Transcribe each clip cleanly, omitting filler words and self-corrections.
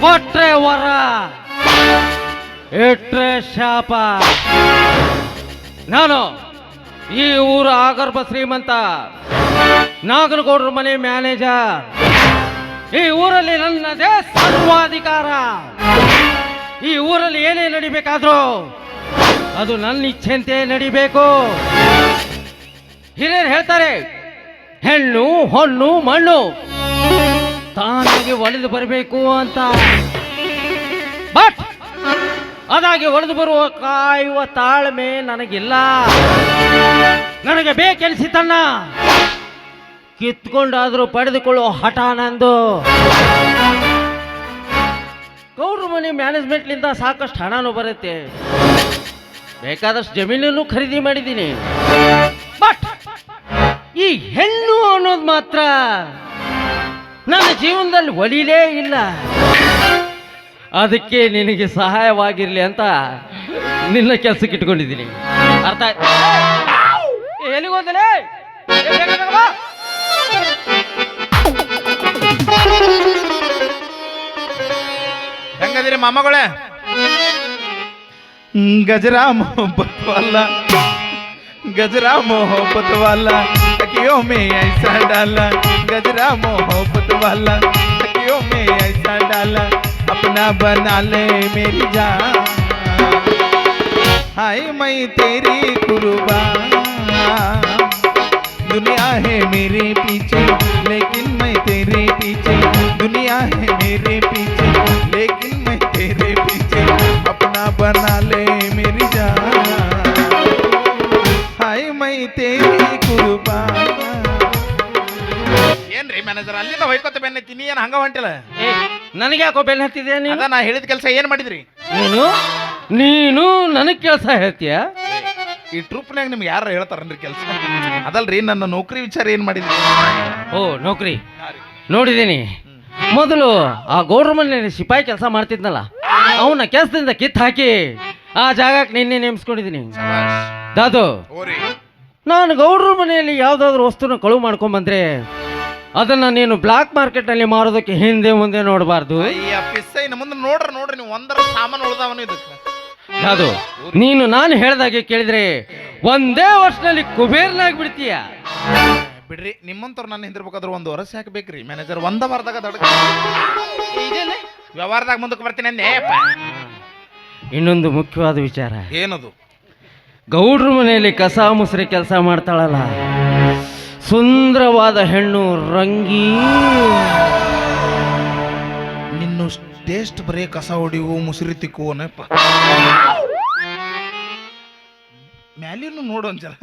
ಕೊಟ್ರೆ ವರ, ಇಟ್ರೆ ಶಾಪ. ನಾನು ಈ ಊರ ಆಗರ್ಭ ಶ್ರೀಮಂತ, ನಾಗನಗೌಡ್ರ ಮನೆ ಮ್ಯಾನೇಜರ್. ಈ ಊರಲ್ಲಿ ನನ್ನದೇ ಸರ್ವಾಧಿಕಾರ. ಈ ಊರಲ್ಲಿ ಏನೇ ನಡಿಬೇಕಾದ್ರೂ ಅದು ನನ್ನ ಇಚ್ಛೆಂತೆ ನಡಿಬೇಕು. ಹಿರಿಯರು ಹೇಳ್ತಾರೆ, ಹೆಣ್ಣು ಹೊಣ್ಣು ಮಣ್ಣು ತಾನಾಗಿ ಒಡೆದು ಬರಬೇಕು ಅಂತ. ಬಟ್ ಅದಾಗಿ ಒಡೆದು ಬರುವ ಕಾಯುವ ತಾಳ್ಮೆ ನನಗಿಲ್ಲ. ನನಗೆ ಬೇಕೆನಿಸಿತನ್ನ ಕಿತ್ಕೊಂಡಾದ್ರೂ ಪಡೆದುಕೊಳ್ಳುವ ಹಠ ನಂದು. ಗೌಡ್ರ ಮನೆ ಮ್ಯಾನೇಜ್ಮೆಂಟ್ಲಿಂದ ಸಾಕಷ್ಟು ಹಣನೂ ಬರುತ್ತೆ, ಬೇಕಾದಷ್ಟು ಜಮೀನನ್ನು ಖರೀದಿ ಮಾಡಿದ್ದೀನಿ. ಬಟ್ ಈ ಹೆಣ್ಣು ಅನ್ನೋದು ಮಾತ್ರ ನನ್ನ ಜೀವನದಲ್ಲಿ ಒಲಿಲೇ ಇಲ್ಲ. ಅದಕ್ಕೆ ನಿನಗೆ ಸಹಾಯವಾಗಿರ್ಲಿ ಅಂತ ನಿನ್ನ ಕೆಲಸಕ್ಕೆ ಇಟ್ಕೊಂಡಿದ್ದೀನಿ. ಅರ್ಥ ಆಯ್ತು? ಎಲ್ಲಿಗೋದಲೇ ಹೆಂಗದಿರಿ ಮಾಮಗಳೇ? गजरा मोहब्बत वाला, गजरा मोहब्बत वाला तकियों में ऐसा डाला, गजरा मोहब्बत वाला तकियों में ऐसा डाला, अपना बना ले मेरी जान, हाय मैं तेरी कुर्बान, दुनिया है मेरे पीछे लेकिन मैं तेरे पीछे, दुनिया है मेरे पीछे लेकिन मैं तेरे पीछे, अपना बना ले मेरी जान, हाय मैं तेरी कुर्बान. ಏನ್ರಿ ಮ್ಯಾನೇಜರ್ ಅಲ್ಲಿಂದ ಹೋಯ್ಕೋತ ಬೆನ್ನತ್ತಿ, ನೀ ಏನು ಹಂಗ ಹೊಂಟಿಲ್ಲ? ನನಗೆ ಯಾಕೋ ಬೆನ್ನ ಹತ್ತಿದೆ? ಅದ ನಾ ಹೇಳಿದ ಕೆಲಸ ಏನ್ ಮಾಡಿದ್ರಿ? ನೀನು ನನಗೆ ಕೆಲಸ ಹೇಳ್ತೀಯ? ಈ ಟ್ರೂಪ್ನಾಗ ನಿಮ್ಗೆ ಯಾರು ಹೇಳ್ತಾರನ್ರಿ ಕೆಲಸ? ಅದಲ್ರಿ, ನನ್ನ ನೌಕರಿ ವಿಚಾರ ಏನ್ ಮಾಡಿದ್ರಿ? ಓ ನೌಕರಿ ನೋಡಿದ್ದೀನಿ. ಮೊದಲು ಆ ಗೌಡ್ರ ಮನೆಯಲ್ಲಿ ಸಿಪಾಯಿ ಕೆಲಸ ಮಾಡ್ತಿದ್ನಲ್ಲ, ಅವನ ಕೆಲಸದಿಂದ ಕಿತ್ತು ಹಾಕಿ ಆ ಜಾಗಕ್ಕೆ ನಿನ್ನೆ ನೇಮಿಸ್ಕೊಂಡಿದ್ದೀನಿ. ದಾದು, ನಾನು ಗೌಡ್ರ ಮನೆಯಲ್ಲಿ ಯಾವುದಾದ್ರೂ ವಸ್ತುನ ಕಳುವು ಮಾಡ್ಕೊಂಡ್ಬಂದ್ರೆ ಅದನ್ನ ನೀನು ಬ್ಲಾಕ್ ಮಾರ್ಕೆಟ್ನಲ್ಲಿ ಮಾರೋದಕ್ಕೆ ಹಿಂದೆ ಮುಂದೆ ನೋಡಬಾರ್ದು. ಮುಂದೆ ನೋಡ್ರಿ ನೀವು ಒಂದರ ಸಾಮಾನು ಉಳ್ದಾವನು ಇದಕ್ಕೆ. ದಾದು, ನೀನು ನಾನು ಹೇಳ್ದಾಗೆ ಕೇಳಿದ್ರೆ ಒಂದೇ ವರ್ಷದಲ್ಲಿ ಕುಬೇರ್ನಾಗಿ ಬಿಡ್ತೀಯ. ಬಿಡ್ರಿ, ನಿಮ್ಮಂತವ್ರು ನನ್ನ ಹಿಂದಿರ್ಬೇಕಾದ್ರೆ ಒಂದು ವರ್ಷ ಹಾಕ್ಬೇಕ್ರಿ ಮ್ಯಾನೇಜರ್. ಒಂದ ವಾರದಾಗ ವ್ಯವಹಾರದಾಗ ಮುಂದಕ್ಕೆ ಬರ್ತೀನಿ ಅಂದೆ. ಇನ್ನೊಂದು ಮುಖ್ಯವಾದ ವಿಚಾರ. ಏನದು? ಗೌಡ್ರ ಮನೆಯಲ್ಲಿ ಕಸ ಮುಸ್ರಿ ಕೆಲಸ ಮಾಡ್ತಾಳಲ್ಲ, ಸುಂದರವಾದ ಹೆಣ್ಣು ರಂಗಿ. ನಿನ್ನು ಟೇಸ್ಟ್ ಬರೀ ಕಸ ಹೊಡಿವು ಮುಸುರಿ ತಿಕ್ಕುವನಪ್ಪ. ಮ್ಯಾಲಿನೂ ನೋಡು ಒಂದ್ಸಲ.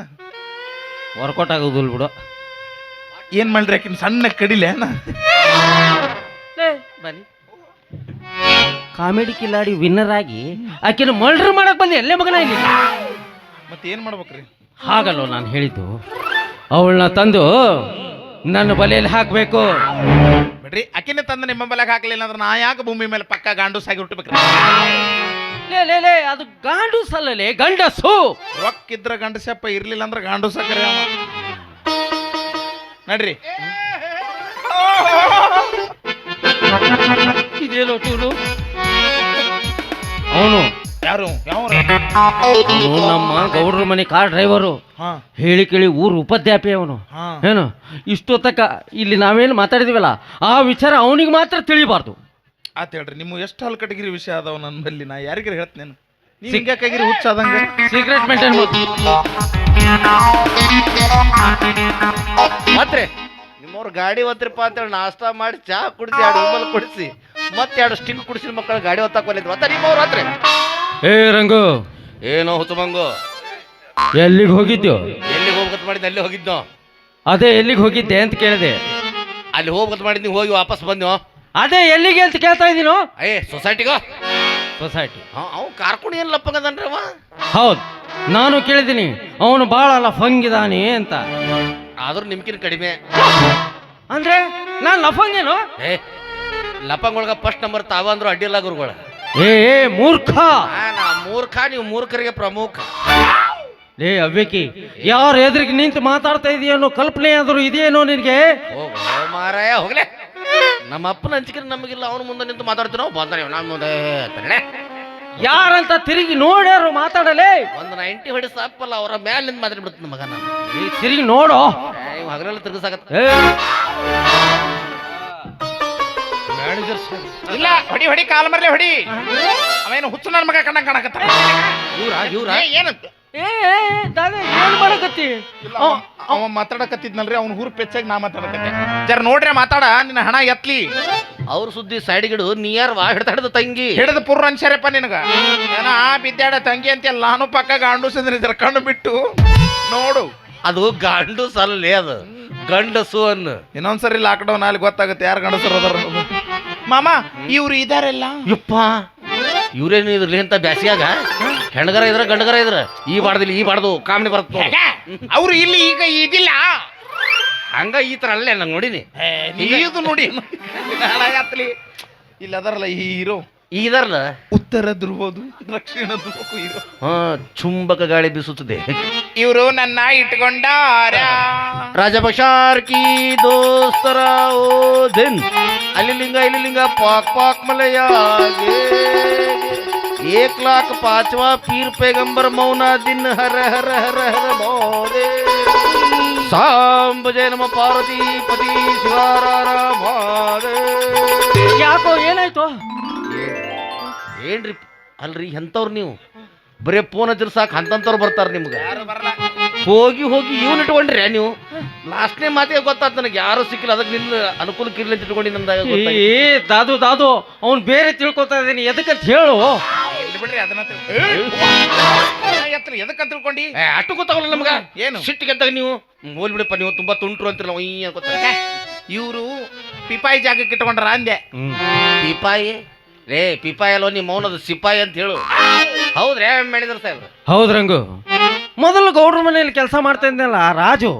ವರ್ಕೌಟ್ ಆಗೋದಿಲ್ಲ ಬಿಡು. ಏನ್ ಮಾಡ್ರಿ ಆಕಿನ ಸಣ್ಣ ಕಡಿಲೇನ? ಬನ್ನಿ, ಕಾಮಿಡಿ ಕಿಲಾಡಿ ವಿನ್ನರ್ ಆಗಿ ಆಕಿನ ಮರ್ಡರ್ ಮಾಡಕ್ ಬಂದೆ ಎಲ್ಲೇ ಮಗನ ಇಲ್ಲಿ. ಮತ್ತೆ ಏನ್ ಮಾಡ್ಬೇಕ್ರಿ? ಹಾಗಲ್ಲೋ ನಾನು ಹೇಳಿದ್ದು, ಅವಳನ್ನ ತಂದು ನನ್ನ ಬಲೆಯಲ್ಲಿ ಹಾಕಬೇಕು. ಬಿಡ್ರಿ, ಆಕಿನ ತಂದು ನಿಮ್ಮ ಬಲೆಗೆ ಹಾಕಲಿಲ್ಲ ಅಂದ್ರೆ ನಾ ಯಾಕೆ ಭೂಮಿ ಮೇಲೆ ಪಕ್ಕ ಗಾಂಡೂಸಾಗಿ ಹುಟ್ಟಬೇಕ್ರಿ? ಲೇ ಅದು ಗಾಂಡೂಸ್ ಅಲ್ಲಲೇ, ಗಂಡಸು. ರೊಕ್ಕಿದ್ರ ಗಂಡಸಪ್ಪ, ಇರ್ಲಿಲ್ಲ ಅಂದ್ರೆ ಗಾಂಡೂಸ ಕರೆ. ನಡ್ರಿ. ಇದೇನೋ ಟೂನು. ಅವನು ಯಾರು? ಯಾವ? ನಮ್ಮ ಗೌಡ್ರ ಮನೆ ಕಾರ್ ಡ್ರೈವರು. ಹೇಳಿ ಕೇಳಿ ಊರು ಉಪಾಧ್ಯಾಪಿ ಅವನು. ಏನು ಇಷ್ಟೊತ್ತಕ್ಕ ಇಲ್ಲಿ ನಾವೇನು ಮಾತಾಡಿದೀವಲ್ಲ ಆ ವಿಚಾರ ಅವನಿಗೆ ಮಾತ್ರ ತಿಳಿಬಾರ್ದು. ಆತ ಹೇಳ್ರಿ, ನಿಮ್ಮ ಎಷ್ಟು ಹಲ್ಕಟಗಿರಿ ವಿಷಯ ಅದಾವ ನನ್ನ ಬಲ್ಲಿ, ನಾ ಯಾರಿಗಾರ ಹೇಳ್ತೇನೆ. ನೀವು ಹಿಂಗಾಗಿರಿ ಹುಚ್ಚ ಆದಂಗೆ ಸೀಕ್ರೆಟ್ ಮೇಂಟೈನ್ ಮತ್ತೆ ನಿಮ್ಮವ್ರು ಗಾಡಿ ಒತ್ತರಿಪ್ಪ ಅಂತೇಳಿ ನಾಷ್ಟಾ ಮಾಡಿ ಚಹಾ ಕುಡಿಸಿ 2 ಉಂಬಲ್ ಕುಡಿಸಿ ಮತ್ತೆ 2 ಸ್ಟಿಂಗ್ ಕುಡಿಸಿ ಮಕ್ಕಳು ಗಾಡಿ ಒತ್ತಾಕೊಲಿದ್ರು ಮತ್ತೆ ನಿಮ್ಮವ್ರು ಹತ್ರ. ಏ ರಂಗು, ಏನೋ ಹುಚ್ಚಮಂಗು, ಎಲ್ಲಿಗೆ ಹೋಗಿದ್ದು? ಎಲ್ಲಿಗೆ ಹೋಗ್ಬೇಕಂತ ಮಾಡಿದ್ದೆ ಅಲ್ಲಿ ಹೋಗಿದ್ನೋ. ಅದೇ ಎಲ್ಲಿಗೆ ಹೋಗಿದ್ದೆ ಅಂತ ಕೇಳಿದೆ. ಅಲ್ಲಿ ಹೋಗ್ಬೇಕಂತ ಮಾಡಿದ್ನಿ, ಹೋಗಿ ವಾಪಸ್ ಬಂದ್ನೋ. ಅದೇ ಎಲ್ಲಿಗೆ ಅಂತ ಕೇಳ್ತಾ ಇದ್ದೀನೋ. ಸೊಸೈಟಿಗೋ? ಸೊಸೈಟಿ. ಅವ್ ಕಾರ್ಕೊಂಡು ಏನು ಲಪ್ಪಂಗದನ್ರಿ ಅವ? ಹೌದು, ನಾನು ಕೇಳಿದ್ದೀನಿ ಅವನು ಭಾಳ ಲಫಂಗಿದಾನೆ ಅಂತ. ಆದ್ರೂ ನಿಮ್ಕಿನ ಕಡಿಮೆ ಅಂದ್ರೆ ನಾನು ಲಫಂಗೇನು? ಲಪಂಗೊಳಗ ಫಸ್ಟ್ ನಂಬರ್ ತಾವ ಅಂದ್ರು ಅಡ್ಡಿಲ್ಲ ಗುರುಗಳ. ಏ ಮೂರ್ಖ. ನಾ ಮೂರ್ಖ, ನೀವು ಮೂರ್ಖರಿಗೆ ಪ್ರಮುಖ. ಏ ಅವ್ಯಕಿ, ಯಾರ ಎದುರಿಗೆ ನಿಂತು ಮಾತಾಡ್ತಾ ಇದೆಯೋ ಕಲ್ಪನೆ ಆದರೂ ಇದೆಯೇನೋ ನಿನಗೆ? ಹೋಗೋ ಮಾರಾಯ, ಹೋಗ್ಲೆ. ನಮ್ಮ ಅಪ್ಪನ ಹಂಚಿಕೆ ನಮಗಿಲ್ಲ, ಅವನ ಮುಂದೆ ನಿಂತು ಮಾತಾಡ್ತೀವಿ ನಾವು ಬಂದ್ರೆ ನಮ್ಮ ಮುಂದೆ ಅಂತಾನೆ. ಯಾರಂತ ತಿರುಗಿ ನೋಡ್ಯಾರು ಮಾತಾಡಲೇ. ಒಂದು 90 ಹೊಡಿ ಸಾಪಲ್ಲ, ಅವರ ಮ್ಯಾಲ ನಿಂತು ಮಾತಾಡ್ಬಿಡ್ತೀನಿ ಮಗ ನಾನು. ಈ ತಿರುಗಿ ನೋಡು. ಹಗಲೆಲ್ಲ ತಿರುಗಿಸಾಕತ್ತ ಏ, ಇಲ್ಲ ಹೊಡಿ ಹೊಡಿ ಕಾಲ ಮರ್ಲೆ ಹೊಡಿ. ಅವೇನು ಹುಚ್ಚು ನನ್ನ ಮಗ ಕಣ್ಣ ಕಾಣಕತ್ತ. ಇವ್ರ ಏನಂತ ಏ ದಾದ ಏನ್ ಮಾಡಕತ್ತಿ? ಅವ ಮಾತಾಡಕತ್ತಿದ್ನಲ್ರಿ, ಅವ್ನ ಊರು ಪೆಚ್ಚಾಗಿ ನಾ ಮಾತಾಡಕತ್ತೆ. ಜರ ನೋಡ್ರಿ ಮಾತಾಡ, ನಿನ್ನ ಹಣ ಎತ್ಲಿ. ಅವ್ರ ಸುದ್ದಿ ಸೈಡ್ಗಿಡು, ನೀ ಯಾರು ವಾ ಹಿಡ್ದ ತಂಗಿ ಹಿಡಿದು ಪುರ್ರ ಅನ್ಸಾರಪ್ಪ ನಿನಗ. ಏನ ಬಿದ್ದಾಡ ತಂಗಿ ಅಂತೆಲ್ಲ, ನಾನು ಪಕ್ಕ ಗಾಂಡುಸಿದ್ರೆ ಜರ ಕಣ್ಣು ಬಿಟ್ಟು ನೋಡು. ಅದು ಗಂಡು ಸಲ್ಲೇ, ಅದು ಗಂಡಸು ಅನ್ನು. ಇನ್ನೊಂದ್ಸರಿ ಲಾಕ್ಡೌನ್ ಅಲ್ಲಿ ಗೊತ್ತಾಗುತ್ತೆ ಯಾರು ಗಂಡಸರು ಅದಾರ ಅನ್ನೋದು. ಮಾಮ ಇವ್ರು ಇದಾರೆಲ್ಲ ಯಪ್ಪ, ಇವ್ರೇನು ಇದ್ರಲ್ಲಿ ಅಂತ ಬ್ಯಾಸಿಯಾಗ ಹೆಣ್ಗರ ಇದ್ರ ಗಂಡಗರ ಇದ್ರ ಈ ಬಾಡ್ದಿಲ್ಲ ಈ ಬಾಡ್ದು ಕಾಮಿಡಿ ಬರುತ್ತೆ ನೋಡಿ. ಅವ್ರು ಇಲ್ಲಿ ಈಗ ಇದಿಲ್ಲ ಹಂಗ ಈ ತರ ಅಲ್ಲೇ ನಂಗೆ ನೋಡಿನಿ. ಇದು ನೋಡಿ ಇಲ್ಲಿ ಅದಾರಲ್ಲ ಈ ಹೀರೋ, ಇದರ್ಲ ಉತ್ತರ ಧ್ರುವದು ದಕ್ಷಿಣ ಧ್ರುವಕ್ಕೂ ಹೀರೋ. ಹಾ, ಚುಂಬಕ ಗಾಳಿ ಬೀಸುತ್ತದೆ. ಇವರು ನನ್ನ ಇಟ್ಕೊಂಡಾರ ರಾಜಭಕ್ಷಾರ್ ಕಿ ದೋಸ್ತರ ಓ ದಿನ್, ಅಲ್ಲಿ ಲಿಂಗ ಇಲ್ಲಿ ಲಿಂಗ ಪಾಕ್ ಪಾಕ್ ಮಲಯ 1,05,000 ಪೀರ್ ಪೈಗಂಬರ್ ಮೌನ ದಿನ್ ಹರ ಹರ ಹರ ಹರ ಮೋದೆ ಸಾಂಬ ಜಯ ನಮ ಪಾರ್ವತಿ ಪತಿ ಶಿವಾರಾರ ಮಾದೆ. ಯಾಕೋ ಏನಾಯ್ತು? ಏನ್ರಿ ಅಲ್ರಿ ಎಂತವ್ರು ನೀವು? ಬರೇ ಫೋನ್ ಹಚ್ಚಿರ್ ಸಾಕು ಅಂತವ್ರು ಬರ್ತಾರ ನಿಮ್ಗೆ. ಹೋಗಿ ಹೋಗಿ ಇವ್ನ ಇಟ್ಕೊಂಡ್ರಿ ನೀವು. ಲಾಸ್ಟ್ನೇ ಮಾತಿಗೆ ಗೊತ್ತಾಯ್ತು ನನಗೆ, ಯಾರು ಸಿಕ್ಕಿಲ್ಲ, ಅದಕ್ಕೆ ನಿನ್ನ ಅನುಕೂಲಕ್ಕೆ ಇರ್ಲಿ ಅಂತ ಇಟ್ಕೊಂಡು ನಂದಾಗ ಗೊತ್ತಾಯ್ತು. ಏ ದಾದು ಅವ್ನು ಬೇರೆ ತಿಳ್ಕೊತಾ ಇದ್ದೀನಿ, ಎದಕ್ಕಂತ ಹೇಳು. ಬಿಡ್ರಿ ಅದನ್ನ ಎದಕ್ಕಂತ ತಿಳ್ಕೊಂಡಿ? ಅಷ್ಟು ಗೊತ್ತಾಗಲ್ಲ ನಮ್ಗ. ಏನು ಸಿಟ್ಟಿಗೆ ಅಂತಾಗ ನೀವು ಹೋಲ್ ಬಿಡಪ್ಪ, ನೀವು ತುಂಬಾ ತುಂಟ್ರು ಅಂತಿಲ್ಲ ಗೊತ್ತ. ಇವರು ಪಿಪಾಯಿ ಜಾಗಕ್ಕೆ ಇಟ್ಕೊಂಡ್ರ ಅಂದೆ. ಪಿಪಾಯಿ ರೇ ಪಿಪಾಯಿ ಅಲ್ವ ನಿಮ್ಮ ಮೌನದ ಸಿಪಾಯಿ ಅಂತ ಹೇಳು. ಹೌದ್ರೇ ಮಾಡಿದ್ರ ಸಾಹೇಬ್ರ? ಹೌದ್ರಂಗು, ಮೊದಲು ಗೌಡ್ರ ಮನೆಯಲ್ಲಿ ಕೆಲಸ ಮಾಡ್ತಾ ಇದ್ನಲ್ಲ ಆ ರಾಜು,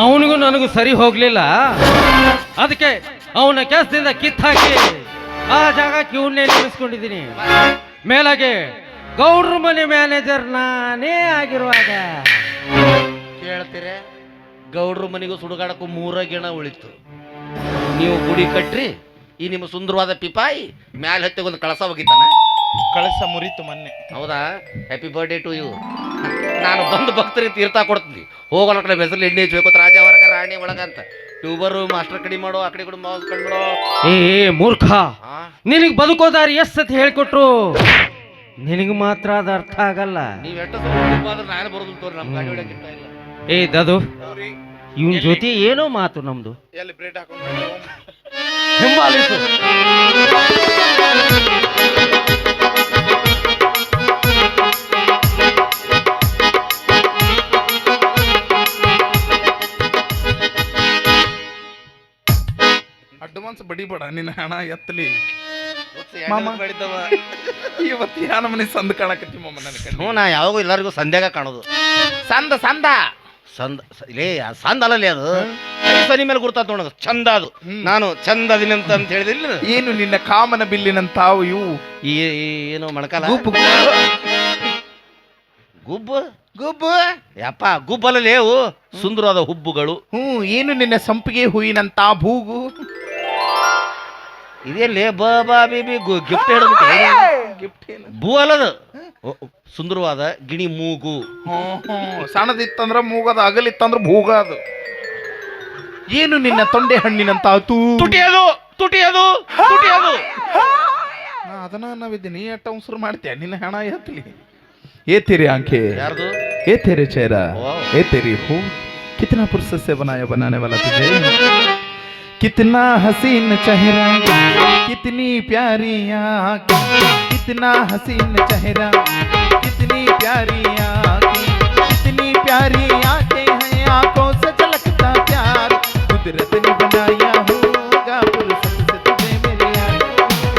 ಅವನಿಗೂ ನನಗೂ ಸರಿ ಹೋಗ್ಲಿಲ್ಲ. ಅದಕ್ಕೆ ಅವನ ಕೆಲಸದಿಂದ ಕಿತ್ತಾಕಿ ಆ ಜಾಗಕ್ಕೆ ಇವನ್ನೇ ನೇಮಿಸ್ಕೊಂಡಿದ್ದೀನಿ. ಮೇಲಾಗೆ ಗೌಡ್ರ ಮನೆ ಮ್ಯಾನೇಜರ್ ನಾನೇ ಆಗಿರುವಾಗ ಕೇಳ್ತೀರ, ಗೌಡ್ರ ಮನೆಗೂ ಸುಡುಗಾಡಕ್ಕೂ 3 ಗಿಣ ಉಳಿತು. ನೀವು ಗುಡಿ ಕಟ್ರಿ, ಈ ನಿಮ್ಮ ಸುಂದರವಾದ ಪಿಪಾಯಿ ಮ್ಯಾಲೆ ಹತ್ತಿ ಒಂದು ಕಳಸ ಹೋಗಿತ್ತಾನ. ಕಳಸ ಮುರಿತು ಮೊನ್ನೆ. ಹೌದಾ? Happy birthday to you. ನಾನು ಬಂದು ಭಕ್ತರಿಗೆ ತೀರ್ಥ ಕೊಡ್ತೀನಿ. ಹೋಗೋಣ ಕಡೆ ಹೆಸರು ಎಣ್ಣೆ ಹಚ್ಬೇಕು, ರಾಜ ಹೊರಗ ರಾಣಿ ಒಳಗ ಅಂತ. ಟ್ಯೂಬರು ಮಾಸ್ಟರ್ ಕಡಿಮೆ ಮಾಡೋ, ಆ ಕಡೆ ಕಡೆ ಮಾಸ್ ಕಡಿಮೆ ಮಾಡೋ. ಏ ಮೂರ್ಖ, ನಿನಗೆ ಬದುಕೋದಾರಿ ಎಷ್ಟು ಸತಿ ಹೇಳ್ಕೊಟ್ರು ನಿನಗೆ ಮಾತ್ರ ಅದು ಅರ್ಥ ಆಗಲ್ಲ. ನೀವು ಎಷ್ಟು ನಾನು ಬರೋದು ತೋರಿ, ನಮ್ಮ ಗಾಡಿ ಹೊಡಕ್ಕೆ ಇಷ್ಟ ಇಲ್ಲ. ಏ ದಾದು, ಇವನ್ ಜೊತೆ ಏನೋ ಮಾತು ನಮ್ದು. ಎಲ್ಲಿ ಬ್ರೇಡ್ ಹಾಕೊಂಡು ಹಿಂಬಾಲಿಸು. ಅಡ್ವಾನ್ಸ್ ಬಡಿಬೇಡ, ನಿನ್ನ ಹಣ ಎತ್ತಲಿ. ಮಾಮ ಇವತ್ತು ಯಾ ನಮ್ಮನೆ ಸಂದ ಕಾಣಕತ್ತಿ ಮಾಮ ನನ್ನ ಕಣ್ಣು. ಹ್ಞೂ, ನಾ ಯಾವಾಗೂ ಎಲ್ಲರಿಗೂ ಸಂಧ್ಯಾಗ ಕಾಣೋದು. ಸಂದ ಸಂದ ಸಂದ ಲೇ ಸಂದ ಅಲ್ಲಲ್ಲಿ, ಅದು ಸನಿ ಮೇಲೆ ಗುರ್ತಾತ ನೋಡ, ಚಂದ ಅದು. ನಾನು ಚಂದ ಅದಿನಿ ಅಂತ ಹೇಳಿದಿಲ್ಲ. ಏನು ನಿನ್ನ ಕಾಮನ ಬಿಲ್ಲಿನಂತಾವು ಇವು ಏನು ಮಣಕಾಲ ಗುಬ್ಬು ಗುಬ್ಬು ಗುಬ್ಬು ಯಪ್ಪ, ಗುಬ್ಬಲ್ಲೇ ಅವು ಸುಂದರವಾದ ಹುಬ್ಬುಗಳು. ಏನು ನಿನ್ನ ಸಂಪಿಗೆ ಹೂವಿನಂತ ಭೂಗು. ಇದೆಲ್ಲಿ ಬಾ ಬೇಬಿ ಗಿಫ್ಟ್ ಹಿಡಿದ್ಬಿಟ್ಟು ಗಿಫ್ಟ್ ಏನು ಭೂ ಅಲ್ಲದು, ಸುಂದರವಾದ ಗಿಣಿ ಮೂಗು. ಸಣ್ಣದಿತ್ತಂದ್ರ ಮೂಗದ, ಅಗಲಿತ್ತಂದ್ರ ಭೂಗ ಅದು. ಏನು ನಿನ್ನ ತೊಂಡೆ ಹಣ್ಣಿನಂತ ತುಟಿಯದು ತುಟಿಯದು ತುಟಿಯದು. ಅದನ್ನ ನಾವಿದ್ದೀನಿ ಎಟ್ಟ ಉಸಿರು ಮಾಡ್ತೀಯ, ನಿನ್ನ ಹಣ ಎತ್ತಲಿ. ये तेरे आंखें, ಯಾರ್ದು? ये तेरे चेहरा, वाह। ये तेरी हो, कितना फुर्सत से बनाया बनाने वाला तुझे, कितना हसीन चेहरा, कितनी प्यारी आँखें, कितना हसीन चेहरा, कितनी प्यारी आँखें, कितनी प्यारी आँखें हैं, आँखों से झलकता प्यार, कुदरत ने बनाया होगा फुर्सत से तुझे मेरे यार,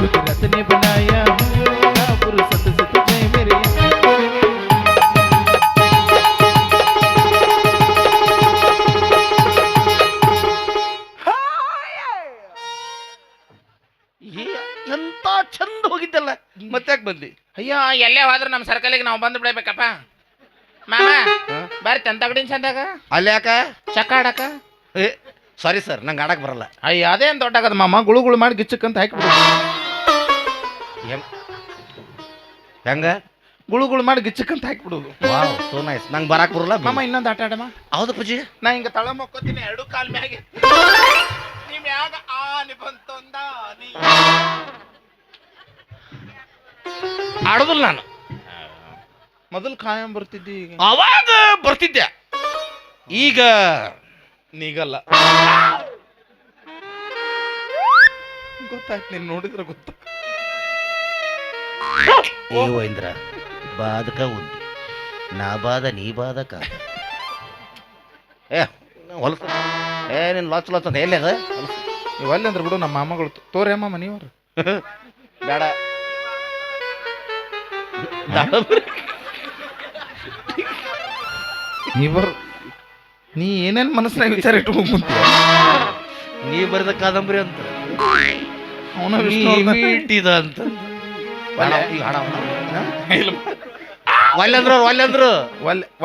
कुदरत ने बनाया होगा फुर्सत से तुझे मेरे यार. ಎಂತ ಚಂದ ಹೋಗಿದ್ದಲ್ಲ, ಮತ್ತೆ ಬಂದಿ? ಅಯ್ಯೋ, ಎಲ್ಲೇ ಹೋದ್ರೆ ನಮ್ಮ ಸರ್ಕಲಿಗೆ ನಾವು ಬಂದು ಬಿಡಬೇಕಪ್ಪ. ಮಾಮ ಬರ್ತಿ ಅಂತ ಕಡಿನ ಚಂದಾಗ ಅಲ್ಲಿ ಯಾಕ ಚಕ್ಕ ಆಡಕ. ಸಾರಿ ಸರ್ ನಂಗೆ ಆಡಕ್ಕೆ ಬರಲ್ಲ. ಅಯ್ಯ ಅದೇನು ದೊಡ್ಡ ಆಗದ ಮಾಮ, ಗುಳುಗುಳು ಮಾಡಿ ಗಿಚ್ಚಕ್ಕಂತ ಹಾಕಿಬಿಡು. ಹೆಂಗ ಗುಳುಗುಳು ಮಾಡಿ ಗಿಚ್ಚಕ್ಕಂತ ಹಾಕಿಬಿಡುದು. Wow so nice. ನಂಗೆ ಬರಕ್ಕೆ ಬರಲ್ಲ ಮಾಮ ಇನ್ನೊಂದು ಆಟ ಆಡಮ್ಮ. ಹೌದು ಪೂಜಿ. ನಾ ಹಿಂಗ ತಳ ಮಕ್ಕೋತೀನಿ, ಎರಡು ಕಾಲ್ ಮ್ಯಾಗೆ ನೀ ಮ್ಯಾಗ ಆನಿ ಬಂತೊಂದ ಆನಿ. ಆಡೋದಿಲ್ಲ ನಾನು. ಮೊದಲು ಖಾಯಂ ಬರ್ತಿದ್ದಿ, ಈಗ ಅವಾಗ ಬರ್ತಿದ್ದೆ, ಈಗ ನೀಗಲ್ಲ. ಗೊತ್ತಾಯ್ತು, ನೀನು ನೋಡಿದ್ರೆ ಗೊತ್ತ. ಏವೋ ಇಂದ್ರ ಬಾದಕ ಉದ್ದಿ ನಾ ಬಾದ ನೀ ಬಾದಕ ಹೊಲಸ ನೀನು ಲೊಚ್ಚ ಲೊಚ್ಚ ಅಂತ ಎಲ್ಲಿ ಅದ ನೀವು ಅಲ್ಲಿ ಅಂದ್ರೆ ಬಿಡು, ನಮ್ಮ ಮಾಮಗಳು ತೋರಿ ಅಮ್ಮ ಮನೆಯವ್ರು. ಬೇಡ ನೀ ಏನೇನು ಮನಸ್ಸಿನಾಗ ವಿಚಾರ ಇಟ್ಕೊಂಡು ಕುಂತೀಯ? ನೀ ಬರೆದ ಕಾದಂಬರಿ ಅಂತ ಅವನ ಇಟ್ಟಿದ ಅಂತ ಒಲ್ಲೆಂದ್ರು ಒಲ್ಲೆಂದ್ರು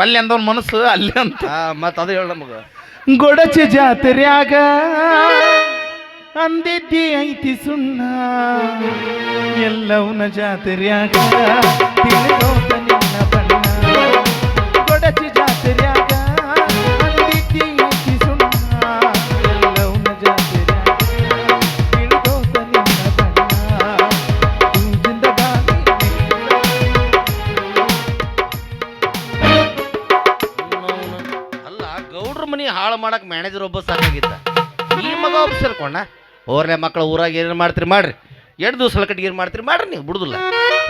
ಒಲ್ಲೆ ಅಂದವನ್ ಮನಸ್ಸು ಅಲ್ಲೇ ಅಂತ. ಮತ್ತ ಅದು ಹೇಳ ನಮಗ. ಗೊಡಚಿ ಜಾತ್ರ್ಯಾಗ ಅಂದಿದ್ದಿ ಐತಿ ಸುಣ್ಣ, ಎಲ್ಲವನ ಜಾತ್ರ್ಯಾಗ ತಿಳಿದೋತ ನಿನ್ನ ಬಣ್ಣ. ಗೊಡಚಿ ಜಾತ್ರ್ಯಾಗ ಅಂದಿದ್ದಿ ಐತಿ ಸುಣ್ಣ, ಎಲ್ಲವನ ಜಾತ್ರ್ಯಾಗ ತಿಳಿದೋತ ನಿನ್ನ ಬಣ್ಣ. ಅಲ್ಲ ಗೌಡ್ರ ಮನಿ ಹಾಳು ಮಾಡಕ್ ಮ್ಯಾನೇಜರ್ ಒಬ್ಬ ಸಾಕಾಗಿದ್ದ, ಈ ಮಗ ಒಬ್ಬ ಸೇರ್ಕೊಂಡ. ಓರ್ಲೆ ಮಕ್ಕಳು ಊರಾಗ ಏನೇನು ಮಾಡ್ತೀರಿ ಮಾಡ್ರಿ, 2 ದಿವಸ ಕಟ್ಟಿಗೆ ಏನು ಮಾಡ್ತೀರಿ ಮಾಡ್ರಿ, ನೀವು ಬಿಡುದಿಲ್ಲ.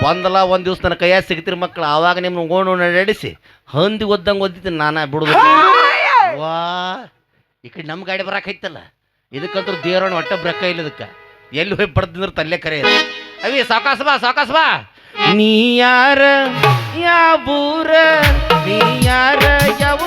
ಒಂದಲ್ಲ ಒಂದು ದಿವಸ ನನ್ನ ಕೈಯಾಗ ಸಿಗ್ತೀರಿ ಮಕ್ಕಳು, ಆವಾಗ ನಿಮ್ಮ ಗೋಣು ನಡೆಸಿ ಹಂದಿ ಒದ್ದಂಗೆ ಒದ್ದಿದ್ದೀನಿ ನಾನು ಬಿಡುದಿಲ್ಲ. ವಾ ಈ ಕಡೆ ನಮ್ಮ ಗಾಡಿ ಬರಾಕೈತಲ್ಲ, ಇದಕ್ಕಂತೂ ದೇವರಣ್ಣ ಹೊಟ್ಟೆ ಬ್ರಕ್ಕ ಇಲ್ಲ. ಇದಕ್ಕೆ ಎಲ್ಲಿ ಹೋಗಿ ಪಡ್ತಿಂದ್ರೆ ತಲ್ಲೇ ಕರೆ ಅವಿ ಸಾವಕಾಸ ಬಾ ಸಾವಕಾಸ ಬಾ. ನೀ ಯಾರ ಯಾವ ಊರ, ನೀ ಯಾರ ಯಾವ